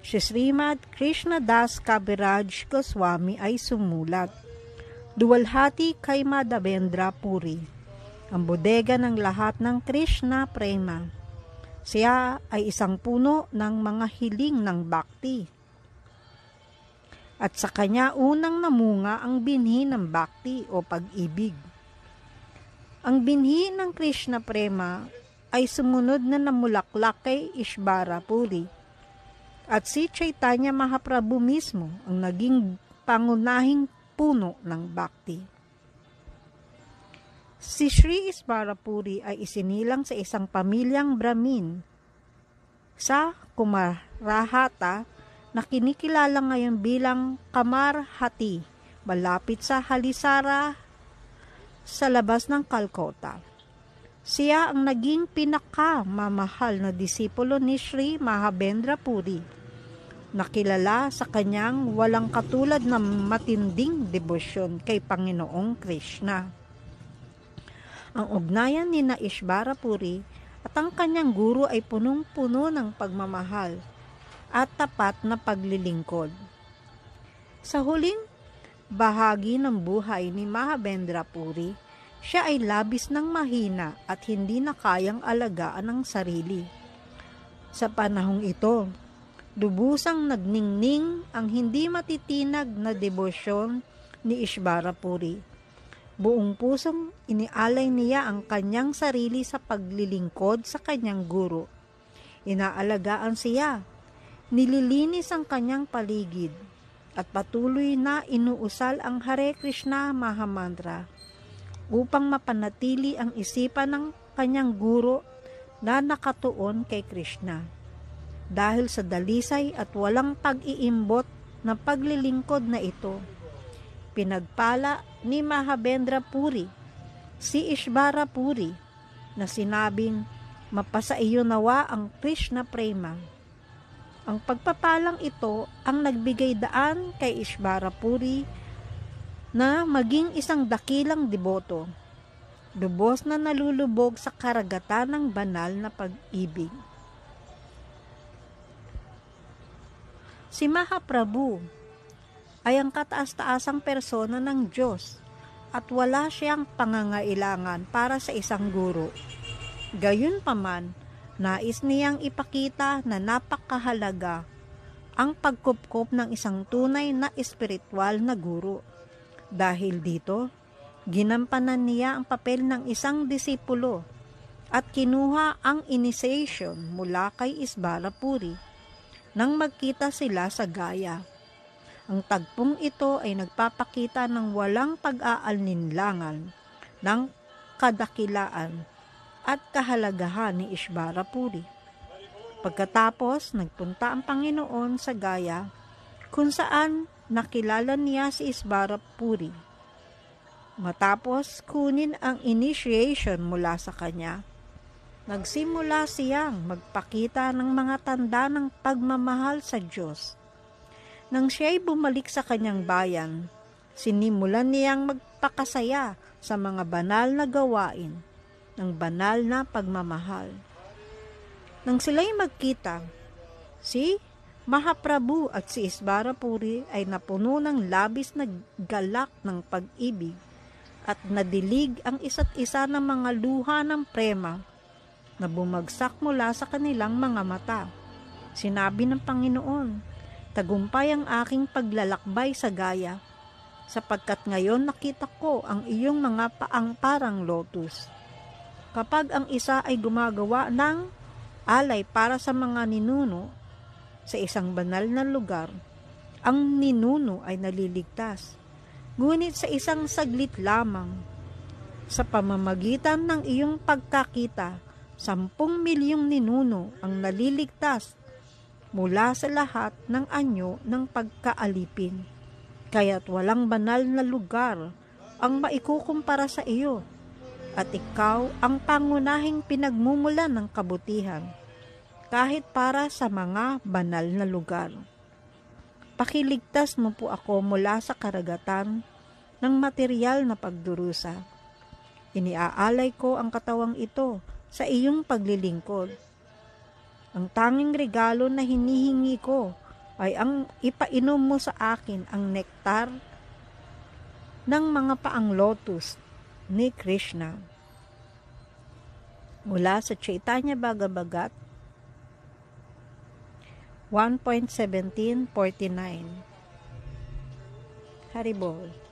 Si Srimad Krishnadas Kaviraj Goswami ay sumulat. Duwalhati kay Madhavendra Puri, ang bodega ng lahat ng Krishna Prema. Siya ay isang puno ng mga hiling ng bhakti. At sa kanya unang namunga ang binhi ng bhakti o pag-ibig. Ang binhi ng Krishna Prema ay sumunod na namulaklak kay Ishvara Puri. At si Chaitanya Mahaprabhu mismo ang naging pangunahing puno ng bhakti. Si Sri Ishvara Puri ay isinilang sa isang pamilyang Brahmin sa Kumarahata na kinikilala ngayon bilang Kamarhati, malapit sa Halisara sa labas ng Calcutta. Siya ang naging pinakamamahal na disipulo ni Sri Mahavendra Puri, nakilala sa kanyang walang katulad na matinding debosyon kay Panginoong Krishna. Ang ugnayan ni Ishvara Puri at ang kanyang guro ay punong-puno ng pagmamahal at tapat na paglilingkod. Sa huling bahagi ng buhay ni Mahavendra Puri, siya ay labis ng mahina at hindi na kayang alagaan ang sarili. Sa panahong ito, lubusang nagningning ang hindi matitinag na debosyon ni Ishvara Puri. Buong pusong inialay niya ang kanyang sarili sa paglilingkod sa kanyang guro. Inaalagaan siya, nililinis ang kanyang paligid, at patuloy na inuusal ang Hare Krishna Mahamantra upang mapanatili ang isipan ng kanyang guro na nakatuon kay Krishna. Dahil sa dalisay at walang pag-iimbot na paglilingkod na ito, pinagpala ni Mahavendra Puri si Ishvara Puri na sinabing, "Mapasa iyo nawa ang Krishna Prema." Ang pagpapalang ito ang nagbigay daan kay Ishvara Puri na maging isang dakilang deboto, lubos na nalulubog sa karagatan ng banal na pag-ibig. Si Mahaprabhu ay ang kataas-taasang persona ng Diyos at wala siyang pangangailangan para sa isang guro. Gayunpaman, nais niyang ipakita na napakahalaga ang pagkupkop ng isang tunay na espiritual na guro. Dahil dito, ginampanan niya ang papel ng isang disipulo at kinuha ang initiation mula kay Ishvara Puri nang magkita sila sa Gaya. Ang tagpong ito ay nagpapakita ng walang pag-aalinlangan ng kadakilaan at kahalagahan ni Ishvara Puri. Pagkatapos, nagpunta ang Panginoon sa Gaya kung saan nakilala niya si Ishvara Puri. Matapos kunin ang initiation mula sa kanya, nagsimula siyang magpakita ng mga tanda ng pagmamahal sa Diyos. Nang siya'y bumalik sa kanyang bayan, sinimulan niyang magpakasaya sa mga banal na gawain ng banal na pagmamahal. Nang sila'y magkita, si Mahaprabhu at si Ishvara Puri ay napuno ng labis na galak ng pag-ibig at nadilig ang isa't isa ng mga luha ng prema na bumagsak mula sa kanilang mga mata. Sinabi ng Panginoon, "Tagumpay ang aking paglalakbay sa Gaya, sapagkat ngayon nakita ko ang iyong mga paang parang lotus." Kapag ang isa ay gumagawa ng alay para sa mga ninuno sa isang banal na lugar, ang ninuno ay naliligtas. Ngunit sa isang saglit lamang, sa pamamagitan ng iyong pagkakita, 10 milyong ninuno ang naliligtas mula sa lahat ng anyo ng pagkaalipin. Kaya't walang banal na lugar ang maikukumpara sa iyo, at ikaw ang pangunahing pinagmumulan ng kabutihan, kahit para sa mga banal na lugar. Pakiligtas mo po ako mula sa karagatan ng material na pagdurusa. Iniaalay ko ang katawang ito sa iyong paglilingkod. Ang tanging regalo na hinihingi ko ay ang ipainom mo sa akin ang nektar ng mga paang lotus ni Krishna. Mula sa Chaitanya Bhagavagat 1.1749. Haribol.